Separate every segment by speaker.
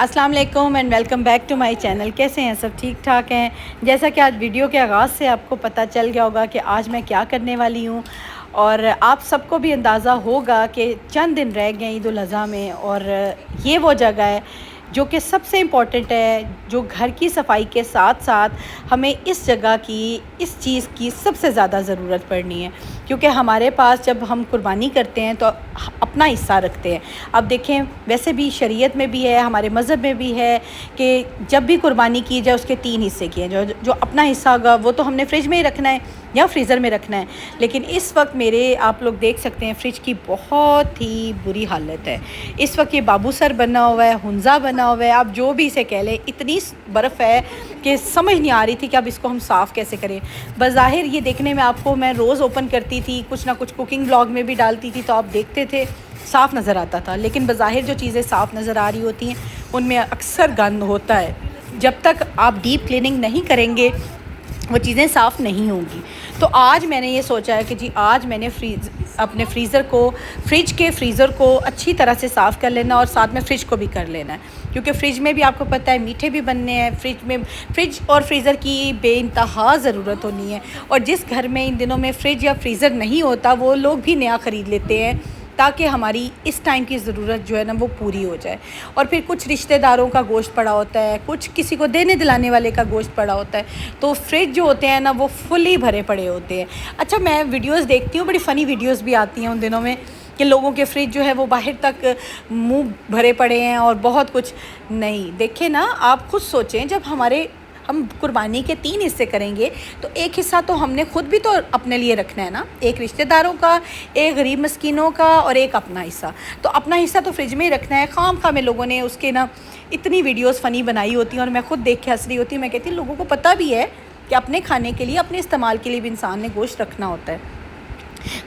Speaker 1: अस्सलाम वालेकुम and welcome back to my channel. कैसे हैं सब? ठीक ठाक हैं। जैसा कि आज वीडियो के आगाज़ से आपको पता चल गया होगा कि आज मैं क्या करने वाली हूँ, और आप सबको भी अंदाज़ा होगा कि चंद दिन रह गए ईद उल अज़हा में, और ये वो जगह है जो कि सबसे इम्पॉर्टेंट है, जो घर की सफाई के साथ साथ हमें इस जगह की, इस चीज़ की सबसे ज़्यादा ज़रूरत पड़नी है, क्योंकि हमारे पास जब हम कुर्बानी करते हैं तो अपना हिस्सा रखते हैं। अब देखें, वैसे भी शरीयत में भी है, हमारे मज़हब में भी है कि जब भी कुर्बानी की जाए उसके 3 हिस्से किए जाए। जो अपना हिस्सा होगा वो तो हमने फ्रिज में ही रखना है या फ्रीज़र में रखना है। लेकिन इस वक्त मेरे, आप लोग देख सकते हैं, फ्रिज की बहुत ही बुरी हालत है। इस वक्त ये बाबू सर बना हुआ है, हुंजा बना हुआ है, आप जो भी इसे कह लें। इतनी बर्फ़ है कि समझ नहीं आ रही थी कि अब इसको हम साफ़ कैसे करें। बज़ाहिर ये देखने में, आपको मैं रोज़ ओपन करती थी, कुछ ना कुछ कुकिंग व्लॉग में भी डालती थी तो आप देखते थे साफ़ नज़र आता था। लेकिन बज़ाहिर जो चीज़ें साफ़ नज़र आ रही होती हैं उनमें अक्सर गंद होता है। जब तक आप डीप क्लीनिंग नहीं करेंगे वो चीज़ें साफ़ नहीं होंगी। तो आज मैंने ये सोचा है कि जी आज मैंने अपने फ्रिज के फ्रीज़र को अच्छी तरह से साफ़ कर लेना, और साथ में फ्रिज को भी कर लेना है, क्योंकि फ्रिज में भी आपको पता है मीठे भी बनने हैं। फ्रिज और फ्रीज़र की बेइंतहा ज़रूरत होनी है, और जिस घर में इन दिनों में फ्रिज या फ्रीज़र नहीं होता वो लोग भी नया ख़रीद लेते हैं ताकि हमारी इस टाइम की ज़रूरत जो है ना वो पूरी हो जाए। और फिर कुछ रिश्तेदारों का गोश्त पड़ा होता है, कुछ किसी को देने दिलाने वाले का गोश्त पड़ा होता है, तो फ्रिज जो होते हैं ना वो फुली भरे पड़े होते हैं। अच्छा, मैं वीडियोस देखती हूँ, बड़ी फ़नी वीडियोस भी आती हैं उन दिनों में कि लोगों के फ्रिज जो है वो बाहर तक मुँह भरे पड़े हैं और बहुत कुछ। नहीं, देखें ना, आप खुद सोचें, जब हम कुर्बानी के 3 हिस्से करेंगे तो एक हिस्सा तो हमने खुद भी तो अपने लिए रखना है ना, एक रिश्तेदारों का, एक गरीब मस्कीनों का, और एक अपना हिस्सा। तो अपना हिस्सा तो फ्रिज में ही रखना है। खाम में लोगों ने उसके ना इतनी वीडियोस फ़नी बनाई होती हैं और मैं खुद देख के हंस रही होती हूँ। मैं कहती हूँ लोगों को पता भी है कि अपने खाने के लिए, अपने इस्तेमाल के लिए भी इंसान ने गोश्त रखना होता है।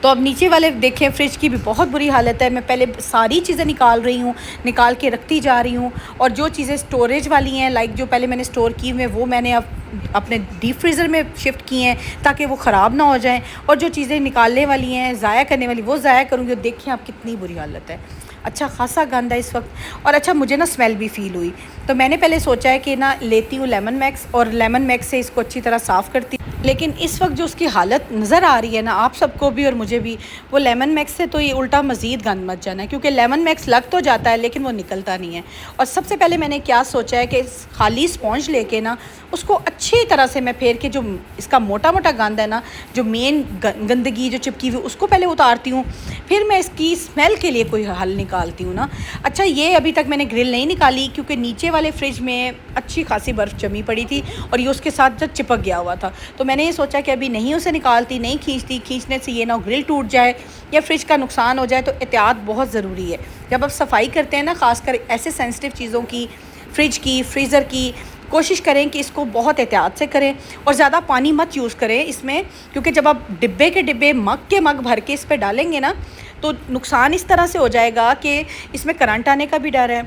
Speaker 1: तो अब नीचे वाले देखें, फ्रिज की भी बहुत बुरी हालत है। मैं पहले सारी चीज़ें निकाल के रखती जा रही हूँ, और जो चीज़ें स्टोरेज वाली हैं, लाइक जो पहले मैंने स्टोर की हुई, वो मैंने अब अपने डीप फ्रीज़र में शिफ्ट की हैं ताकि वो ख़राब ना हो जाएं, और जो चीज़ें निकालने वाली हैं, ज़ाया करने वाली, वो ज़ाया करूँगी। और देखें आप कितनी बुरी हालत है। अच्छा खासा गंद है इस वक्त, और अच्छा मुझे ना स्मेल भी फ़ील हुई, तो मैंने पहले सोचा है कि ना लेती हूँ लेमन मैक्स, और लेमन मैक्स से इसको अच्छी तरह साफ़ करती। लेकिन इस वक्त जो उसकी हालत नज़र आ रही है ना आप सबको भी और मुझे भी, वो लेमन मैक्स से तो ये उल्टा मज़ीद गंद मच जाना है, क्योंकि लेमन मैक्स लग तो जाता है लेकिन वो निकलता नहीं है। और सबसे पहले मैंने क्या सोचा है कि खाली स्पॉन्ज लेके ना उसको अच्छी तरह से मैं फेर के, जो इसका मोटा मोटा गंद है ना, जो मेन गंदगी जो चिपकी हुई, उसको पहले उतारती हूँ, फिर मैं इसकी स्मेल के लिए कोई हल निकालती हूँ ना। अच्छा, ये अभी तक मैंने ग्रिल नहीं निकाली क्योंकि नीचे वाले फ्रिज में अच्छी खासी बर्फ़ जमी पड़ी थी और ये उसके साथ जब चिपक गया हुआ था, तो मैंने ये सोचा कि अभी नहीं उसे निकालती, नहीं खींचती। खींचने से ये ना ग्रिल टूट जाए या फ्रिज का नुकसान हो जाए, तो एहतियात बहुत ज़रूरी है। जब आप सफाई करते हैं ना, ख़ासकर ऐसे सेंसिटिव चीज़ों की, फ्रिज की, फ्रीज़र की, कोशिश करें कि इसको बहुत एहतियात से करें, और ज़्यादा पानी मत यूज़ करें इसमें, क्योंकि जब आप डिब्बे के डिब्बे, मग के मग भर के इस पर डालेंगे ना, तो नुकसान इस तरह से हो जाएगा कि इसमें करंट आने का भी डर है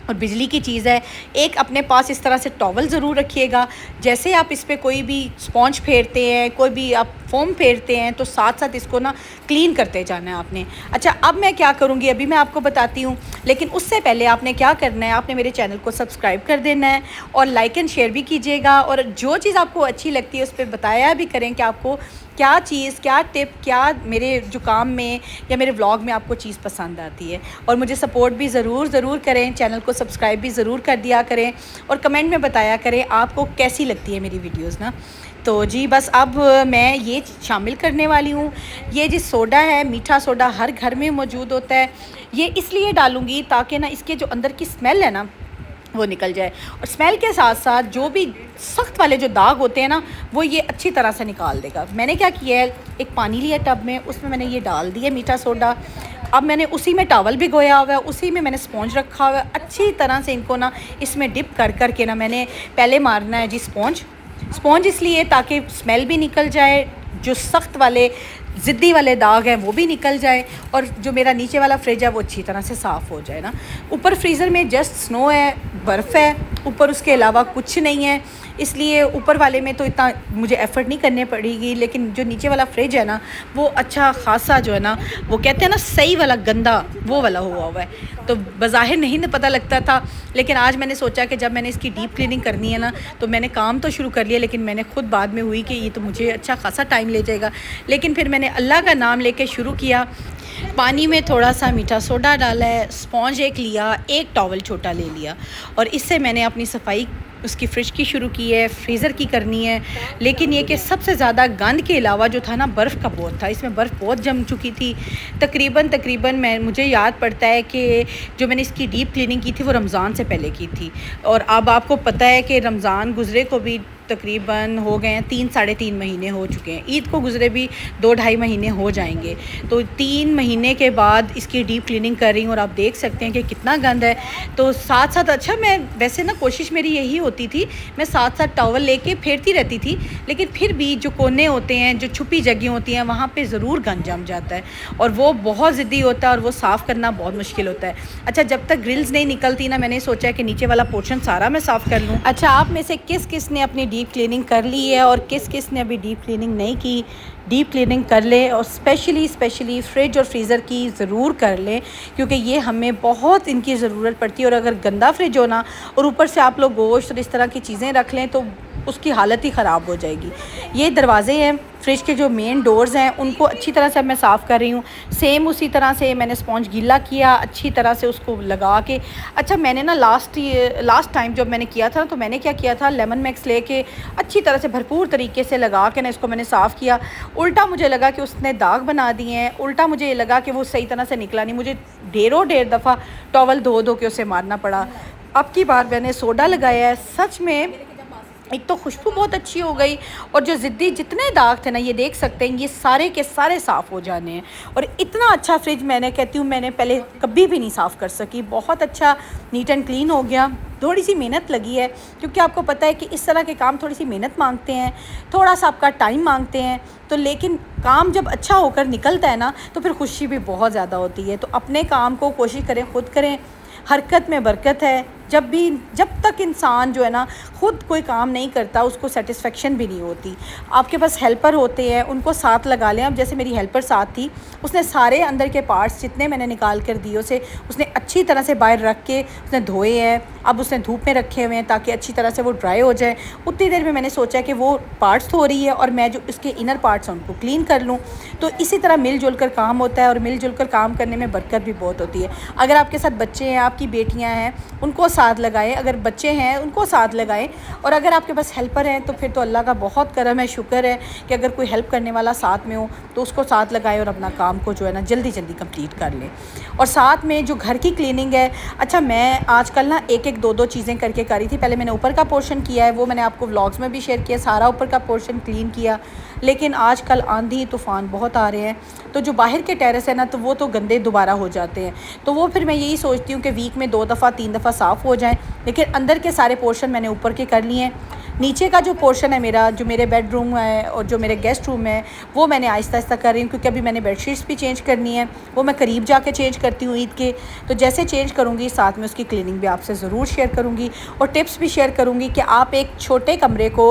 Speaker 1: और बिजली की चीज़ है। एक अपने पास इस तरह से टॉवल ज़रूर रखिएगा। जैसे आप इस पर कोई भी स्पॉन्ज फेरते हैं, कोई भी आप फोम फेरते हैं, तो साथ साथ इसको ना क्लीन करते जाना है आपने। अच्छा, अब मैं क्या करूँगी अभी मैं आपको बताती हूँ, लेकिन उससे पहले आपने क्या करना है, आपने मेरे चैनल को सब्सक्राइब कर देना है और लाइक एंड शेयर भी कीजिएगा, और जो चीज़ आपको अच्छी लगती है उस पर बताया भी करें कि आपको क्या चीज़, क्या टिप, क्या मेरे जो काम में या मेरे व्लॉग में आपको चीज़ पसंद आती है। और मुझे सपोर्ट भी ज़रूर करें, चैनल को सब्सक्राइब भी ज़रूर कर दिया करें, और कमेंट में बताया करें आपको कैसी लगती है मेरी वीडियोस ना। तो जी बस अब मैं ये शामिल करने वाली हूँ। ये जो सोडा है, मीठा सोडा हर घर में मौजूद होता है, ये इसलिए डालूँगी ताकि ना इसके जो अंदर की स्मेल है ना वो निकल जाए, और स्मेल के साथ साथ जो भी सख्त वाले जो दाग होते हैं ना वो ये अच्छी तरह से निकाल देगा। मैंने क्या किया है, एक पानी लिया टब में, उसमें मैंने ये डाल दिया मीठा सोडा। अब मैंने उसी में टॉवल भिगोया हुआ है, उसी में मैंने स्पॉन्ज रखा हुआ है। अच्छी तरह से इनको ना इसमें डिप कर के ना मैंने पहले मारना है जी स्पॉन्ज इसलिए ताकि स्मेल भी निकल जाए, जो सख्त वाले ज़िद्दी वाले दाग हैं वो भी निकल जाए, और जो मेरा नीचे वाला फ्रिज है वो अच्छी तरह से साफ़ हो जाए ना। ऊपर फ्रीज़र में जस्ट स्नो है, बर्फ़ है, ऊपर उसके अलावा कुछ नहीं है, इसलिए ऊपर वाले में तो इतना मुझे एफ़र्ट नहीं करने पड़ेगी। लेकिन जो नीचे वाला फ्रिज है ना वो अच्छा खासा जो है ना, वो कहते हैं ना सही वाला गंदा, वो वाला हुआ है। तो बज़ाहिर नहीं ना पता लगता था, लेकिन आज मैंने सोचा कि जब मैंने इसकी डीप क्लीनिंग करनी है ना, तो मैंने काम तो शुरू कर लिया, लेकिन मैंने खुद बाद में हुई कि ये तो मुझे अच्छा खासा टाइम ले जाएगा। लेकिन फिर मैंने अल्लाह का नाम लेके शुरू किया। पानी में थोड़ा सा मीठा सोडा डाला है, स्पॉन्ज एक लिया, एक टॉवल छोटा ले लिया, और इससे मैंने अपनी सफाई उसकी फ्रिज की शुरू की है, फ्रीज़र की करनी है। लेकिन ये कि सबसे ज़्यादा गंद के अलावा जो था ना, बर्फ़ का बहुत था, इसमें बर्फ़ बहुत जम चुकी थी। तकरीबन मुझे याद पड़ता है कि जो मैंने इसकी डीप क्लीनिंग की थी वो रमज़ान से पहले की थी, और अब आपको पता है कि रमज़ान गुज़रे को भी तकरीबन हो गए हैं 3 साढ़े 3 महीने हो चुके हैं, ईद को गुज़रे भी 2-2.5 महीने हो जाएंगे। तो 3 महीने के बाद इसकी डीप क्लीनिंग कर रही हूँ, और आप देख सकते हैं कि कितना गंद है। तो साथ साथ अच्छा, मैं वैसे ना कोशिश मेरी यही होती थी, मैं साथ साथ टॉवल लेके फेरती रहती थी, लेकिन फिर भी जो कोने होते हैं, जो छुपी जगह होती हैं, वहाँ पे ज़रूर गंद जम जाता है, और वो बहुत ज़िद्दी होता है, और वो साफ़ करना बहुत मुश्किल होता है। अच्छा, जब तक ग्रिल्स नहीं निकलती ना, मैंने सोचा कि नीचे वाला पोर्शन सारा मैं साफ़ कर लूँ। अच्छा, आप में से किस किस ने अपनी डीप क्लीनिंग कर ली है और किस किस ने अभी डीप क्लीनिंग नहीं की? डीप क्लीनिंग कर लें, और स्पेशली फ्रिज और फ्रीज़र की ज़रूर कर लें, क्योंकि ये हमें बहुत इनकी ज़रूरत पड़ती है। और अगर गंदा फ्रिज हो ना, और ऊपर से आप लोग गोश्त और इस तरह की चीज़ें रख लें, तो उसकी हालत ही ख़राब हो जाएगी। ये दरवाज़े हैं फ्रिज के, जो मेन डोर्स हैं, उनको अच्छी तरह से मैं साफ़ कर रही हूँ। सेम उसी तरह से मैंने स्पॉन्ज गीला किया, अच्छी तरह से उसको लगा के। अच्छा, मैंने ना लास्ट टाइम जब मैंने किया था, तो मैंने क्या किया था, लेमन मैक्स लेके अच्छी तरह से भरपूर तरीके से लगा के ना इसको मैंने साफ़ किया। उल्टा मुझे लगा कि उसने दाग बना दिए हैं, उल्टा मुझे ये लगा कि वो सही तरह से निकला नहीं, मुझे ढेर दफ़ा टॉवल धो के उसे मारना पड़ा। अब की बार मैंने सोडा लगाया है, सच में एक तो खुशबू बहुत अच्छी हो गई, और जो ज़िद्दी जितने दाग थे ना, ये देख सकते हैं, ये सारे के सारे साफ़ हो जाने हैं। और इतना अच्छा फ्रिज, मैंने कहती हूँ, मैंने पहले कभी भी नहीं साफ़ कर सकी। बहुत अच्छा नीट एंड क्लीन हो गया। थोड़ी सी मेहनत लगी है, क्योंकि आपको पता है कि इस तरह के काम थोड़ी सी मेहनत मांगते हैं, थोड़ा सा आपका टाइम मांगते हैं, तो लेकिन काम जब अच्छा होकर निकलता है ना, तो फिर खुशी भी बहुत ज़्यादा होती है। तो अपने काम को कोशिश करें, खुद करें, हरकत में बरकत है। जब तक इंसान जो है ना ख़ुद कोई काम नहीं करता, उसको सेटिस्फेक्शन भी नहीं होती। आपके पास हेल्पर होते हैं, उनको साथ लगा लें। अब जैसे मेरी हेल्पर साथ थी, उसने सारे अंदर के पार्ट्स जितने मैंने निकाल कर दिए उसे, उसने अच्छी तरह से बाहर रख के उसने धोए हैं। अब उसने धूप में रखे हुए हैं ताकि अच्छी तरह से वो ड्राई हो जाए। उतनी देर में मैंने सोचा कि वो पार्ट्स धो रही है और मैं जो इसके इनर पार्ट्स हैं उनको क्लीन कर लूँ। तो इसी तरह मिलजुल कर काम होता है, और मिलजुल कर काम करने में बरकत भी बहुत होती है। अगर आपके साथ बच्चे हैं, आपकी बेटियाँ हैं, उनको साथ लगाएं। अगर बच्चे हैं, उनको साथ लगाएं। और अगर आपके पास हेल्पर हैं, तो फिर तो अल्लाह का बहुत करम है, शुक्र है कि अगर कोई हेल्प करने वाला साथ में हो, तो उसको साथ लगाएं और अपना काम को जो है ना जल्दी कंप्लीट कर लें। और साथ में जो घर की क्लीनिंग है, अच्छा, मैं आजकल ना एक दो चीज़ें करके कर रही थी। पहले मैंने ऊपर का पोर्शन किया है, वो मैंने आपको व्लॉग्स में भी शेयर किया, सारा ऊपर का पोर्शन क्लीन किया। लेकिन आजकल आंधी तूफ़ान बहुत आ रहे हैं, तो जो बाहर के टेरेस है ना, तो वो तो गंदे दोबारा हो जाते हैं। तो वो फिर मैं यही सोचती हूँ कि वीक में 2 दफ़ा 3 दफ़ा साफ़ हो जाएं। लेकिन अंदर के सारे पोर्शन मैंने ऊपर के कर लिए हैं। नीचे का जो पोर्शन है मेरा, जो मेरे बेडरूम है और जो मेरे गेस्ट रूम है, वो मैंने आहिस्ता आहिस्ता कर रही हूँ, क्योंकि अभी मैंने बेडशीट्स भी चेंज करनी है। वो मैं करीब जाके चेंज करती हूँ ईद के। तो जैसे चेंज करूँगी, साथ में उसकी क्लीनिंग भी आपसे ज़रूर शेयर करूँगी, और टिप्स भी शेयर करूँगी कि आप एक छोटे कमरे को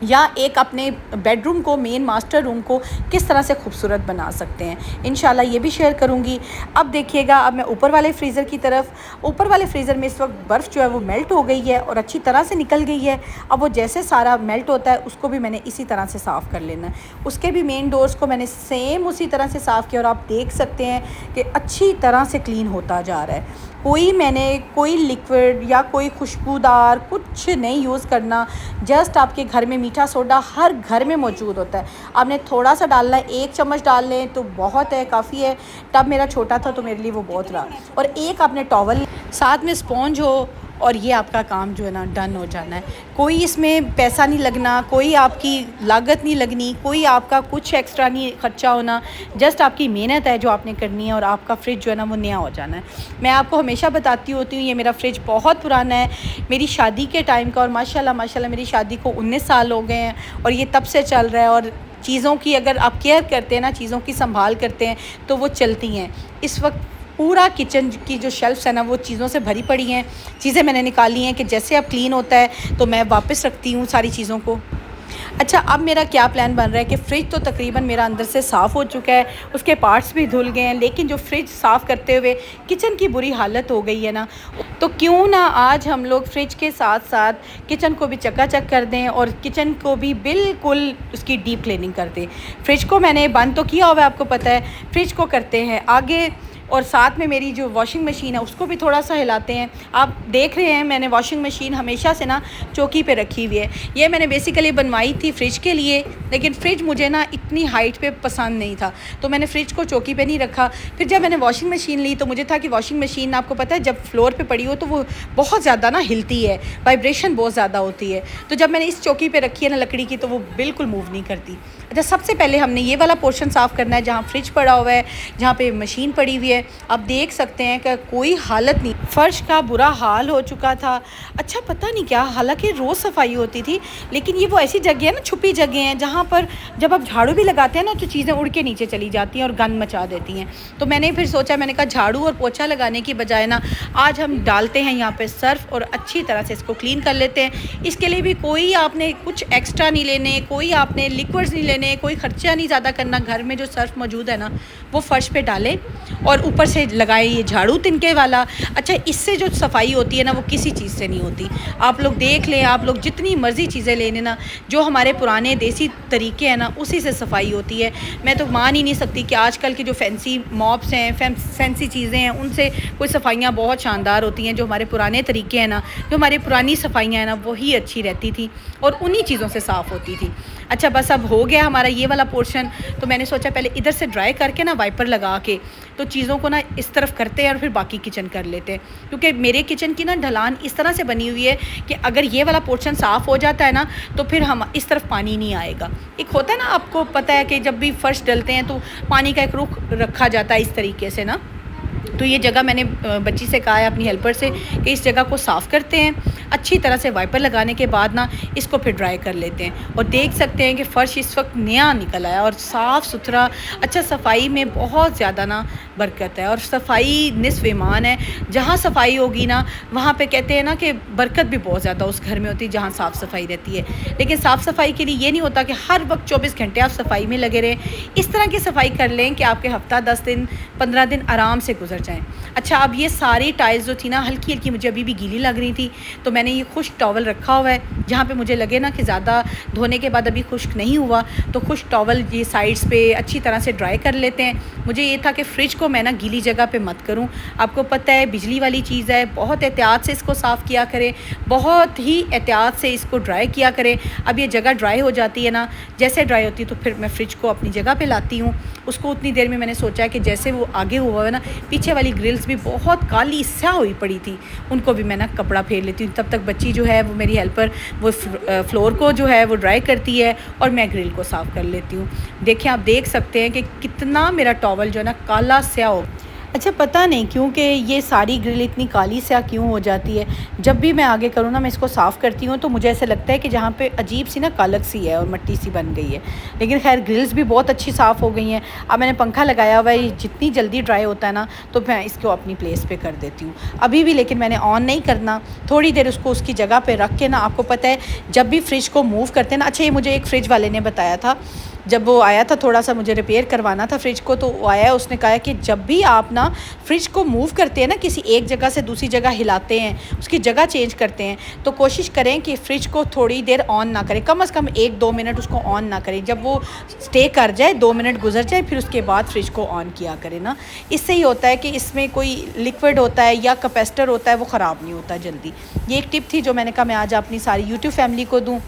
Speaker 1: या एक अपने बेडरूम को, मेन मास्टर रूम को किस तरह से खूबसूरत बना सकते हैं। इंशाल्लाह ये भी शेयर करूँगी। अब देखिएगा, अब मैं ऊपर वाले फ्रीज़र की तरफ, ऊपर वाले फ्रीज़र में इस वक्त बर्फ़ जो है वो मेल्ट हो गई है और अच्छी तरह से निकल गई है। अब वो जैसे सारा मेल्ट होता है, उसको भी मैंने इसी तरह से साफ़ कर लेना है। उसके भी मेन डोर्स को मैंने सेम उसी तरह से साफ़ किया, और आप देख सकते हैं कि अच्छी तरह से क्लीन होता जा रहा है। कोई लिक्विड या कोई खुशबूदार कुछ नहीं यूज़ करना। जस्ट आपके घर में मीठा सोडा हर घर में मौजूद होता है, आपने थोड़ा सा डालना है, 1 चम्मच डाल लें तो बहुत है, काफ़ी है। टब मेरा छोटा था तो मेरे लिए वो बहुत रहा। और एक आपने टॉवल, साथ में स्पॉन्ज हो, और ये आपका काम जो है ना डन हो जाना है। कोई इसमें पैसा नहीं लगना, कोई आपकी लागत नहीं लगनी, कोई आपका कुछ एक्स्ट्रा नहीं ख़र्चा होना। जस्ट आपकी मेहनत है जो आपने करनी है, और आपका फ्रिज जो है ना वो नया हो जाना है। मैं आपको हमेशा बताती होती हूँ, ये मेरा फ्रिज बहुत पुराना है, मेरी शादी के टाइम का, और माशाल्लाह मेरी शादी को 19 साल हो गए हैं, और ये तब से चल रहा है। और चीज़ों की अगर आप केयर करते हैं ना, चीज़ों की संभाल करते हैं, तो वो चलती हैं। इस वक्त पूरा किचन की जो शेल्फ्स है ना, वो चीज़ों से भरी पड़ी हैं। चीज़ें मैंने निकाली हैं कि जैसे अब क्लीन होता है तो मैं वापस रखती हूँ सारी चीज़ों को। अच्छा, अब मेरा क्या प्लान बन रहा है कि फ़्रिज तो तकरीबन मेरा अंदर से साफ़ हो चुका है, उसके पार्ट्स भी धुल गए हैं, लेकिन जो फ़्रिज साफ़ करते हुए किचन की बुरी हालत हो गई है ना, तो क्यों ना आज हम लोग फ़्रिज के साथ-साथ किचन को भी चकाचक कर दें और किचन को भी बिल्कुल उसकी डीप क्लीनिंग कर दें। फ़्रिज को मैंने बंद तो किया हुआ है, आपको पता है, फ़्रिज को करते हैं आगे, और साथ में मेरी जो वॉशिंग मशीन है उसको भी थोड़ा सा हिलाते हैं। आप देख रहे हैं मैंने वॉशिंग मशीन हमेशा से ना चौकी पे रखी हुई है। ये मैंने बेसिकली बनवाई थी फ़्रिज के लिए, लेकिन फ़्रिज मुझे ना इतनी हाइट पे पसंद नहीं था, तो मैंने फ़्रिज को चौकी पे नहीं रखा। फिर जब मैंने वॉशिंग मशीन ली तो मुझे था कि वॉशिंग मशीन, आपको पता है, जब फ्लोर पर पड़ी हो तो वो बहुत ज़्यादा ना हिलती है, वाइब्रेशन बहुत ज़्यादा होती है। तो जब मैंने इस चौकी पर रखी है ना लकड़ी की, तो वो बिल्कुल मूव नहीं करती। अच्छा, सबसे पहले हमने ये वाला पोर्शन साफ़ करना है जहाँ फ्रिज पड़ा हुआ है, जहाँ पे मशीन पड़ी हुई है। आप देख सकते हैं कि कोई हालत नहीं, फ़र्श का बुरा हाल हो चुका था। अच्छा, पता नहीं क्या, हालांकि रोज़ सफाई होती थी, लेकिन ये वो ऐसी जगह है ना, छुपी जगह हैं, जहाँ पर जब आप झाड़ू भी लगाते हैं ना तो चीज़ें उड़ के नीचे चली जाती हैं और गंद मचा देती हैं। तो मैंने फिर सोचा, मैंने कहा झाड़ू और पोछा लगाने की बजाय ना आज हम डालते हैं यहाँ पर सर्फ़ और अच्छी तरह से इसको क्लीन कर लेते हैं। इसके लिए भी कोई आपने कुछ एक्स्ट्रा नहीं लेने, कोई आपने लिक्विड्स नहीं लेने, कोई ख़र्चा नहीं ज़्यादा करना। घर में जो सर्फ़ मौजूद है ना वो फ़र्श पे डालें और ऊपर से लगाए ये झाड़ू तिनके वाला। अच्छा, इससे जो सफाई होती है ना वो किसी चीज़ से नहीं होती। आप लोग देख लें, आप लोग जितनी मर्ज़ी चीज़ें लेने ना, जो हमारे पुराने देसी तरीके हैं ना उसी से सफाई होती है। मैं तो मान ही नहीं सकती कि आजकल की जो फैंसी मॉप्स हैं, फैंसी चीज़ें हैं, उनसे कोई सफाइयाँ बहुत शानदार होती हैं। जो हमारे पुराने तरीके हैं ना, जो हमारी पुरानी सफाइयाँ हैं ना, वही अच्छी रहती थी और उन्हीं चीज़ों से साफ़ होती थी। अच्छा, बस अब हो गया हमारा ये वाला पोर्शन, तो मैंने सोचा पहले इधर से ड्राई करके ना वाइपर लगा के तो चीज़ों को ना इस तरफ करते हैं और फिर बाकी किचन कर लेते हैं। क्योंकि मेरे किचन की ना ढलान इस तरह से बनी हुई है कि अगर ये वाला पोर्शन साफ़ हो जाता है ना तो फिर हम इस तरफ पानी नहीं आएगा। एक होता है ना, आपको पता है कि जब भी फर्श डलते हैं तो पानी का एक रुख रखा जाता है इस तरीके से ना। तो ये जगह मैंने बच्ची से कहा है अपनी हेल्पर से कि इस जगह को साफ़ करते हैं अच्छी तरह से, वाइपर लगाने के बाद ना इसको फिर ड्राई कर लेते हैं। और देख सकते हैं कि फ़र्श इस वक्त नया निकल आया और साफ़ सुथरा। अच्छा, सफाई में बहुत ज़्यादा ना बरकत है और सफाई निस्फ़ ईमान है। जहाँ सफाई होगी ना वहाँ पे कहते हैं ना कि बरकत भी बहुत ज़्यादा उस घर में होती है जहाँ साफ़ सफाई रहती है। लेकिन साफ़ सफाई के लिए ये नहीं होता कि हर वक्त 24 घंटे आप सफाई में लगे रहें। इस तरह की सफाई कर लें कि आपके हफ़्ता 10 दिन 15 दिन आराम से गुजर जाएँ। अच्छा, अब ये सारी टाइल्स जो थी ना हल्की हल्की मुझे अभी भी गीली लग रही थी, तो मैंने ये खुश्क टॉवल रखा हुआ है जहाँ पे मुझे लगे ना कि ज़्यादा धोने के बाद अभी खुश्क नहीं हुआ, तो खुश्क टॉवल ये साइड्स पे अच्छी तरह से ड्राई कर लेते हैं। मुझे ये था कि फ़्रिज को मैं ना गीली जगह पे मत करूँ। आपको पता है बिजली वाली चीज़ है, बहुत एहतियात से इसको साफ़ किया करें, बहुत ही एहतियात से इसको ड्राई किया करें। अब ये जगह ड्राई हो जाती है ना, जैसे ड्राई होती है तो फिर मैं फ़्रिज को अपनी जगह पर लाती हूँ। उसको उतनी देर में मैंने सोचा है कि जैसे वो आगे हुआ है ना, पीछे वाली ग्रिल्स भी बहुत काली स्याह हुई पड़ी थी, उनको भी मैं ना कपड़ा फेर लेती हूँ। तब तक बच्ची जो है वो मेरी हेल्पर वो फ्लोर को जो है वो ड्राई करती है और मैं ग्रिल को साफ़ कर लेती हूँ। देखें, आप देख सकते हैं कि कितना मेरा टॉवल जो है ना काला स्याह हो। अच्छा, पता नहीं क्यों कि ये सारी ग्रिल इतनी काली स्याह क्यों हो जाती है। जब भी मैं आगे करूँ ना, मैं इसको साफ़ करती हूँ तो मुझे ऐसा लगता है कि जहाँ पे अजीब सी ना कालक सी है और मट्टी सी बन गई है। लेकिन खैर ग्रिल्स भी बहुत अच्छी साफ़ हो गई हैं। अब मैंने पंखा लगाया हुआ है, जितनी जल्दी ड्राई होता है ना तो मैं इसको अपनी प्लेस पे कर देती हूँ अभी भी। लेकिन मैंने ऑन नहीं करना, थोड़ी देर उसको उसकी जगह पर रख के ना, आपको पता है जब भी फ्रिज को मूव करते हैं ना। अच्छा, ये मुझे एक फ़्रिज वाले ने बताया था, जब वो आया था थोड़ा सा मुझे रिपेयर करवाना था फ्रिज को, तो वो आया, उसने कहा कि जब भी आप ना फ्रिज को मूव करते हैं ना, किसी एक जगह से दूसरी जगह हिलाते हैं, उसकी जगह चेंज करते हैं, तो कोशिश करें कि फ़्रिज को थोड़ी देर ऑन ना करें, कम से कम 1-2 मिनट उसको ऑन ना करें। जब वो स्टे कर जाए, 2 मिनट गुजर जाए, फिर उसके बाद फ्रिज को ऑन किया करें ना। इससे ही होता है कि इसमें कोई लिक्विड होता है या कैपेसिटर होता है, वो ख़राब नहीं होता जल्दी। ये एक टिप थी जो मैंने कहा मैं आज अपनी सारी यूट्यूब फैमिली को दूँ।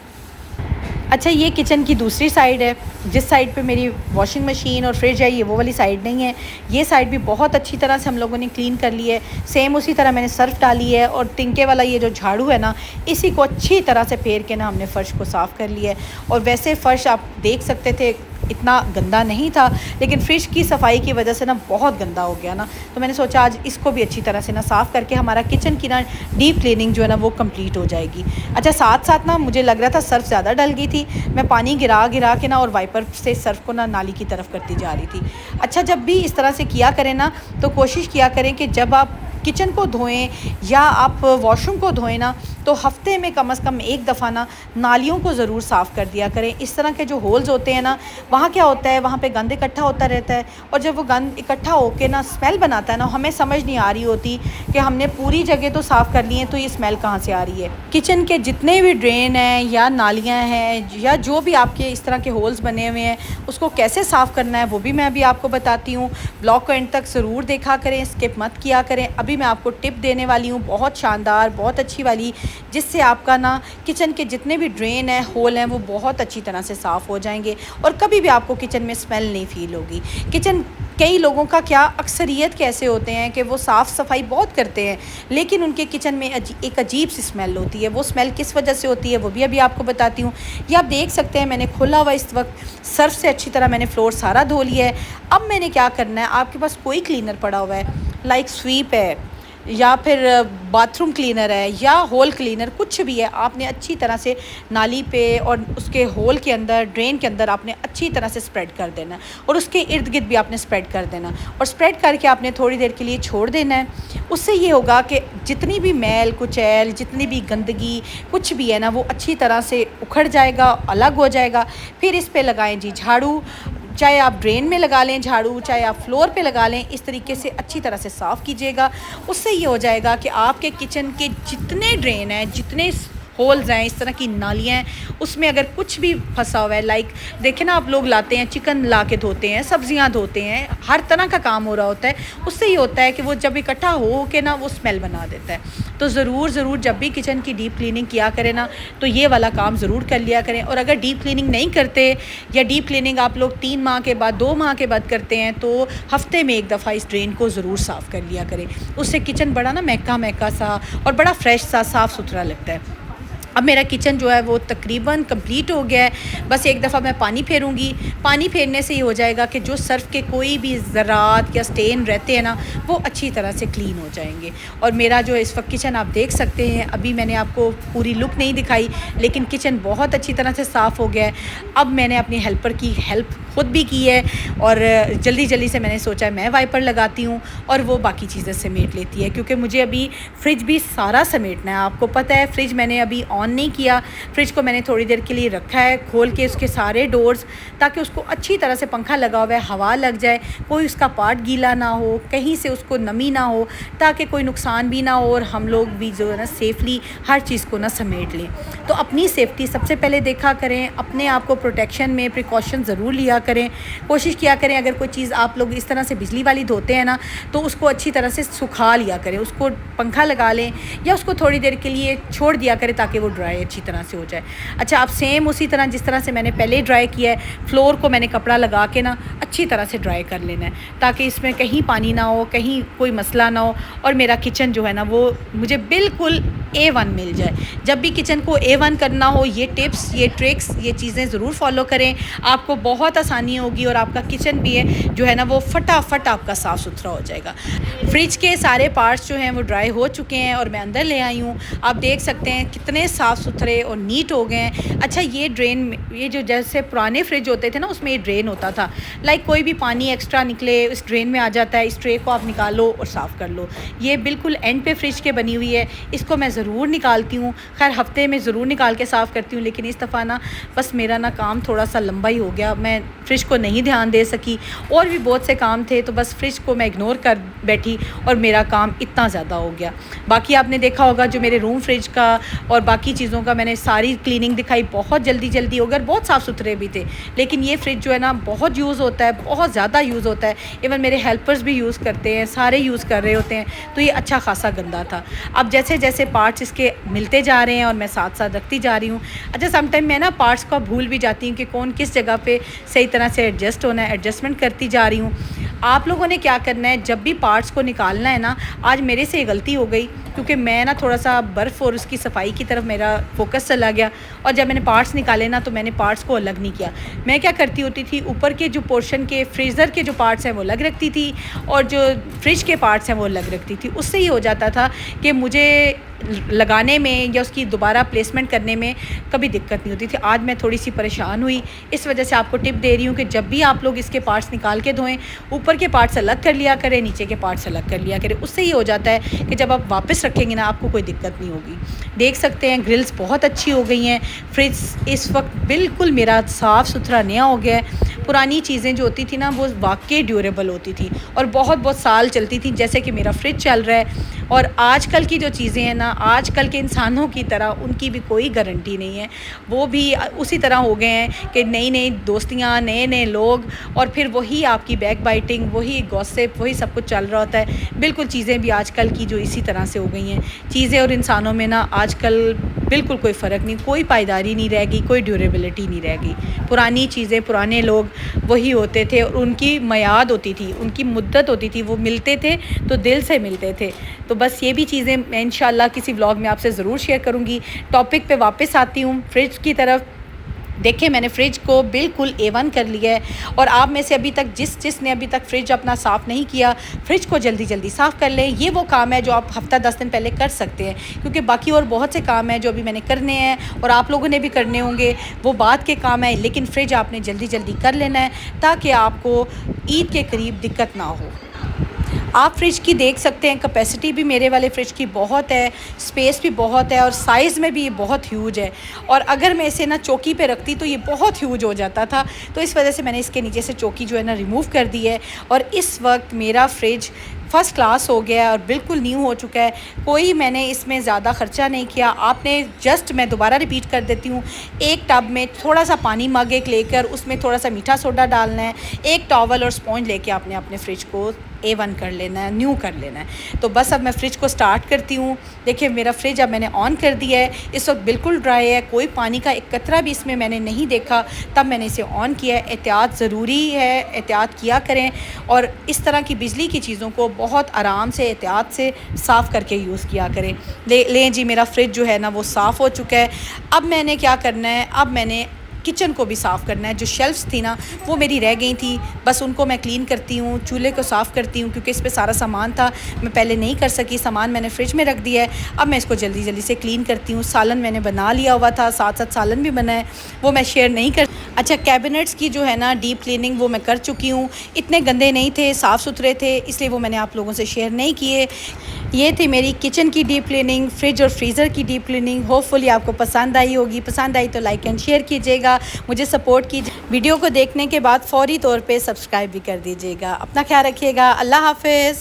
Speaker 1: अच्छा, ये किचन की दूसरी साइड है, जिस साइड पे मेरी वॉशिंग मशीन और फ्रिज है, ये वो वाली साइड नहीं है। ये साइड भी बहुत अच्छी तरह से हम लोगों ने क्लीन कर ली है। सेम उसी तरह मैंने सर्फ डाली है और तिनके वाला ये जो झाड़ू है ना, इसी को अच्छी तरह से फेर के ना हमने फ़र्श को साफ़ कर लिया है। और वैसे फ़र्श आप देख सकते थे इतना गंदा नहीं था, लेकिन फ्रिज की सफाई की वजह से ना बहुत गंदा हो गया ना, तो मैंने सोचा आज इसको भी अच्छी तरह से ना साफ़ करके हमारा किचन की ना डीप क्लीनिंग जो है ना वो कंप्लीट हो जाएगी। अच्छा, साथ साथ ना मुझे लग रहा था सर्फ ज़्यादा डल गई थी, मैं पानी गिरा गिरा के ना और वाइपर से सर्फ को ना नाली की तरफ करती जा रही थी। अच्छा, जब भी इस तरह से किया करें ना तो कोशिश किया करें कि जब आप किचन को धोएं या आप वॉशरूम को धोएं ना, तो हफ़्ते में कम से कम एक दफ़ा ना नालियों को ज़रूर साफ़ कर दिया करें। इस तरह के जो होल्स होते हैं ना, वहाँ क्या होता है, वहाँ पे गंद इकट्ठा होता रहता है, और जब वो गंद इकट्ठा होकर ना स्मेल बनाता है ना, हमें समझ नहीं आ रही होती कि हमने पूरी जगह तो साफ़ कर ली है, तो ये स्मेल कहाँ से आ रही है। किचन के जितने भी ड्रेन हैं या नालियाँ हैं या जो भी आपके इस तरह के होल्स बने हुए हैं, उसको कैसे साफ़ करना है वो भी मैं अभी आपको बताती हूँ। ब्लॉग को एंड तक ज़रूर देखा करें, स्किप मत किया करें। अभी मैं आपको टिप देने वाली हूँ, बहुत शानदार, बहुत अच्छी वाली, जिससे आपका ना किचन के जितने भी ड्रेन हैं, होल हैं, वो बहुत अच्छी तरह से साफ़ हो जाएंगे और कभी भी आपको किचन में स्मेल नहीं फ़ील होगी। किचन कई लोगों का क्या अक्सरियत कैसे होते हैं कि वो साफ़ सफाई बहुत करते हैं, लेकिन उनके किचन में एक अजीब सी स्मेल होती है। वो स्मेल किस वजह से होती है वो भी अभी आपको बताती हूँ। ये आप देख सकते हैं, मैंने खोला हुआ इस वक्त सर्फ से अच्छी तरह मैंने फ्लोर सारा धो लिया है। अब मैंने क्या करना है, आपके पास कोई क्लीनर पड़ा हुआ है, लाइक स्वीप है या फिर बाथरूम क्लीनर है या होल क्लीनर, कुछ भी है, आपने अच्छी तरह से नाली पे और उसके होल के अंदर, ड्रेन के अंदर आपने अच्छी तरह से स्प्रेड कर देना है, और उसके इर्द गिर्द भी आपने स्प्रेड कर देना, और स्प्रेड करके आपने थोड़ी देर के लिए छोड़ देना है। उससे ये होगा कि जितनी भी मैल कुचैल, जितनी भी गंदगी कुछ भी है ना, वो अच्छी तरह से उखड़ जाएगा, अलग हो जाएगा। फिर इस पे लगाएं जी झाड़ू, चाहे आप ड्रेन में लगा लें झाड़ू, चाहे आप फ्लोर पे लगा लें, इस तरीके से अच्छी तरह से साफ़ कीजिएगा। उससे ये हो जाएगा कि आपके किचन के जितने ड्रेन हैं, जितने होल्स हैं, इस तरह की नालियाँ हैं, उसमें अगर कुछ भी फंसा हुआ है, लाइक देखें ना, आप लोग लाते हैं चिकन ला के धोते हैं, सब्जियां धोते हैं, हर तरह का काम हो रहा होता है, उससे ये होता है कि वो जब इकट्ठा हो के ना वो स्मेल बना देता है। तो ज़रूर जब भी किचन की डीप क्लीनिंग किया करें ना, तो ये वाला काम ज़रूर कर लिया करें। और अगर डीप क्लीनिंग नहीं करते या डीप क्लीनिंग आप लोग 3 माह के बाद, 2 माह के बाद करते हैं, तो हफ़्ते में एक दफ़ा इस ड्रेन को ज़रूर साफ़ कर लिया करें। उससे किचन बड़ा ना महका महका सा और बड़ा फ्रेश सा, साफ़ सुथरा लगता है। अब मेरा किचन जो है वो तकरीबन कंप्लीट हो गया है। बस एक दफ़ा मैं पानी फेरूँगी। पानी फेरने से ही हो जाएगा कि जो सर्फ के कोई भी ज़रात या स्टेन रहते हैं ना, वो अच्छी तरह से क्लीन हो जाएंगे। और मेरा जो इस वक्त किचन आप देख सकते हैं, अभी मैंने आपको पूरी लुक नहीं दिखाई, लेकिन किचन बहुत अच्छी तरह से साफ़ हो गया है। अब मैंने अपनी हेल्पर की हेल्प खुद भी की है, और जल्दी से मैंने सोचा मैं वाइपर लगाती हूँ और वो बाकी चीज़ें समेट लेती है, क्योंकि मुझे अभी फ्रिज भी सारा समेटना है। आपको पता है, फ्रिज मैंने अभी ऑन नहीं किया, फ्रिज को मैंने थोड़ी देर के लिए रखा है खोल के, उसके सारे डोर्स, ताकि उसको अच्छी तरह से पंखा लगा हुआ है, हवा लग जाए, कोई उसका पार्ट गीला ना हो, कहीं से उसको नमी ना हो, ताकि कोई नुकसान भी ना हो और हम लोग भी जो है ना सेफ़ली हर चीज़ को ना समेट लें। तो अपनी सेफ्टी सबसे पहले देखा करें, अपने आप को प्रोटेक्शन में प्रिकॉशन ज़रूर लिया करें। कोशिश किया करें, अगर कोई चीज़ आप लोग इस तरह से बिजली वाली धोते हैं ना, तो उसको अच्छी तरह से सुखा लिया करें, उसको पंखा लगा लें या उसको थोड़ी देर के लिए छोड़ दिया करें ताकि वो ड्राई अच्छी तरह से हो जाए। अच्छा, आप सेम उसी तरह जिस तरह से मैंने पहले ड्राई किया है, फ्लोर को मैंने कपड़ा लगा के ना अच्छी तरह से ड्राई कर लेना है, ताकि इसमें कहीं पानी ना हो, कहीं कोई मसला ना हो, और मेरा किचन जो है ना वो मुझे बिल्कुल A1 मिल जाए। जब भी किचन को A1 करना हो, ये टिप्स, ये ट्रिक्स, ये चीज़ें ज़रूर फॉलो करें, आपको बहुत आसानी होगी और आपका किचन भी है जो है ना वो फटाफट आपका साफ़ सुथरा हो जाएगा। फ्रिज के सारे पार्ट्स जो हैं वो ड्राई हो चुके हैं और मैं अंदर ले आई हूँ। आप देख सकते हैं कितने साफ़ सुथरे और नीट हो गए हैं। अच्छा, ये ड्रेन, ये जो जैसे पुराने फ्रिज होते थे ना, उसमें ये ड्रेन होता था, लाइक कोई भी पानी एक्स्ट्रा निकले इस ड्रेन में आ जाता है, इस ट्रे को आप निकालो और साफ़ कर लो। ये बिल्कुल एंड पे फ्रिज के बनी हुई है, इसको मैं ज़रूर निकालती हूँ। खैर हफ़्ते में ज़रूर निकाल के साफ़ करती हूँ, लेकिन इस दफ़ा ना बस मेरा ना काम थोड़ा सा लंबा ही हो गया, मैं फ्रिज को नहीं ध्यान दे सकी, और भी बहुत से काम थे, तो बस फ्रिज को मैं इग्नोर कर बैठी और मेरा काम इतना ज़्यादा हो गया। बाकी आपने देखा होगा जो मेरे रूम फ्रिज का और बाकी चीज़ों का मैंने सारी क्लीनिंग दिखाई, बहुत जल्दी हो गया, बहुत साफ़ सुथरे भी थे। लेकिन ये फ्रिज जो है ना बहुत यूज़ होता है, बहुत ज़्यादा यूज़ होता है, इवन मेरे हेल्पर्स भी यूज़ करते हैं, सारे यूज़ कर रहे होते हैं, तो ये अच्छा खासा गंदा था। अब जैसे जैसे पार्ट्स इसके मिलते जा रहे हैं और मैं साथ साथ रखती जा रही हूँ। अच्छा, समटाइम मैं ना पार्ट्स को भूल भी जाती हूँ कि कौन किस जगह पे सही तरह से एडजस्ट होना है, एडजस्टमेंट करती जा रही हूँ। आप लोगों ने क्या करना है, जब भी पार्ट्स को निकालना है ना, आज मेरे से गलती हो गई क्योंकि मैं ना थोड़ा सा बर्फ़ और उसकी सफाई की तरफ मेरा फोकस चला गया, और जब मैंने पार्ट्स निकाले ना तो मैंने पार्ट्स को अलग नहीं किया। मैं क्या करती होती थी, ऊपर के जो पोर्शन के फ्रीज़र के जो पार्ट्स हैं वो अलग रखती थी और जो फ्रिज के पार्ट्स हैं वो अलग रखती थी। उससे ही हो जाता था कि मुझे लगाने में या उसकी दोबारा प्लेसमेंट करने में कभी दिक्कत नहीं होती थी। आज मैं थोड़ी सी परेशान हुई, इस वजह से आपको टिप दे रही हूँ कि जब भी आप लोग इसके पार्ट्स निकाल के धोएं, ऊपर के पार्ट्स अलग कर लिया करें, नीचे के पार्ट्स अलग कर लिया करें। उससे ये हो जाता है कि जब आप वापस रखेंगे ना, आपको कोई दिक्कत नहीं होगी। देख सकते हैं ग्रिल्स बहुत अच्छी हो गई हैं। फ्रिज इस वक्त बिल्कुल मेरा साफ़ सुथरा नया हो गया है। पुरानी चीज़ें जो होती थी ना, वो वाकई ड्यूरेबल होती थी और बहुत बहुत साल चलती थी, जैसे कि मेरा फ्रिज चल रहा है। और आजकल की जो चीज़ें हैं ना, आजकल के इंसानों की तरह उनकी भी कोई गारंटी नहीं है। वो भी उसी तरह हो गए हैं कि नई नई दोस्तियाँ, नए नए लोग, और फिर वही आपकी बैक बाइटिंग, वही गॉसिप, वही सब कुछ चल रहा होता है। बिल्कुल चीज़ें भी आजकल की जो इसी तरह से हो गई हैं। चीज़ें और इंसानों में ना आजकल बिल्कुल कोई फ़र्क नहीं, कोई पायदारी नहीं रहेगी, कोई ड्यूरेबिलिटी नहीं रहेगी। पुरानी चीज़ें, पुराने लोग वही होते थे और उनकी मियाद होती थी, उनकी मुद्दत होती थी। वो मिलते थे तो दिल से मिलते थे। तो बस ये भी चीज़ें मैं इंशाल्लाह किसी व्लॉग में आपसे ज़रूर शेयर करूँगी। टॉपिक पे वापस आती हूँ, फ्रिज की तरफ। देखिए मैंने फ्रिज को बिल्कुल A1 कर लिया है। और आप में से अभी तक जिसने अभी तक फ्रिज अपना साफ़ नहीं किया, फ्रिज को जल्दी जल्दी साफ़ कर लें। ये वो काम है जो आप हफ़्ता 10 दिन पहले कर सकते हैं, क्योंकि बाकी और बहुत से काम हैं जो अभी मैंने करने हैं और आप लोगों ने भी करने होंगे, वो बाद के काम है। लेकिन फ्रिज आपने जल्दी जल्दी कर लेना है ताकि आपको ईद के करीब दिक्कत ना हो। आप फ्रिज की देख सकते हैं, कैपेसिटी भी मेरे वाले फ्रिज की बहुत है, स्पेस भी बहुत है और साइज़ में भी ये बहुत ह्यूज है। और अगर मैं इसे ना चौकी पे रखती तो ये बहुत ह्यूज हो जाता था। तो इस वजह से मैंने इसके नीचे से चौकी जो है ना रिमूव कर दी है। और इस वक्त मेरा फ्रिज फ़र्स्ट क्लास हो गया है और बिल्कुल न्यू हो चुका है। कोई मैंने इसमें ज़्यादा ख़र्चा नहीं किया। आपने जस्ट, मैं दोबारा रिपीट कर देती हूँ, एक टब में थोड़ा सा पानी मग एक लेकर उसमें थोड़ा सा मीठा सोडा डालना है, एक टॉवल और स्पॉन्ज लेके आपने अपने फ्रिज को A1 कर लेना है, न्यू कर लेना है। तो बस अब मैं फ्रिज को स्टार्ट करती हूँ। देखिए मेरा फ्रिज अब मैंने ऑन कर दिया है, इस वक्त बिल्कुल ड्राई है, कोई पानी का एक कतरा भी इसमें मैंने नहीं देखा, तब मैंने इसे ऑन किया है। एहतियात ज़रूरी है, एहतियात किया करें और इस तरह की बिजली की चीज़ों को बहुत आराम से, एहतियात से साफ़ करके यूज़ किया करें। लें जी, मेरा फ्रिज जो है ना वो साफ़ हो चुका है। अब मैंने क्या करना है, अब मैंने किचन को भी साफ़ करना है। जो शेल्फ्स थी ना वो मेरी रह गई थी, बस उनको मैं क्लीन करती हूँ। चूल्हे को साफ़ करती हूँ क्योंकि इस पे सारा सामान था, मैं पहले नहीं कर सकी। सामान मैंने फ्रिज में रख दिया है, अब मैं इसको जल्दी जल्दी से क्लीन करती हूँ। सालन मैंने बना लिया हुआ था, साथ साथ सालन भी बना है, वो मैं शेयर नहीं कर। अच्छा, कैबिनेट्स की जो है ना डीप क्लीनिंग वो मैं कर चुकी हूँ। इतने गंदे नहीं थे, साफ़ सुथरे थे, इसलिए वो मैंने आप लोगों से शेयर नहीं किए। ये थी मेरी किचन की डीप क्लीनिंग, फ्रिज और फ्रीज़र की डीप क्लीनिंग। होपफुली आपको पसंद आई होगी। पसंद आई तो लाइक एंड शेयर कीजिएगा, मुझे सपोर्ट कीजिए। वीडियो को देखने के बाद फ़ौरी तौर पे सब्सक्राइब भी कर दीजिएगा। अपना ख्याल रखिएगा। अल्लाह हाफ़िज़।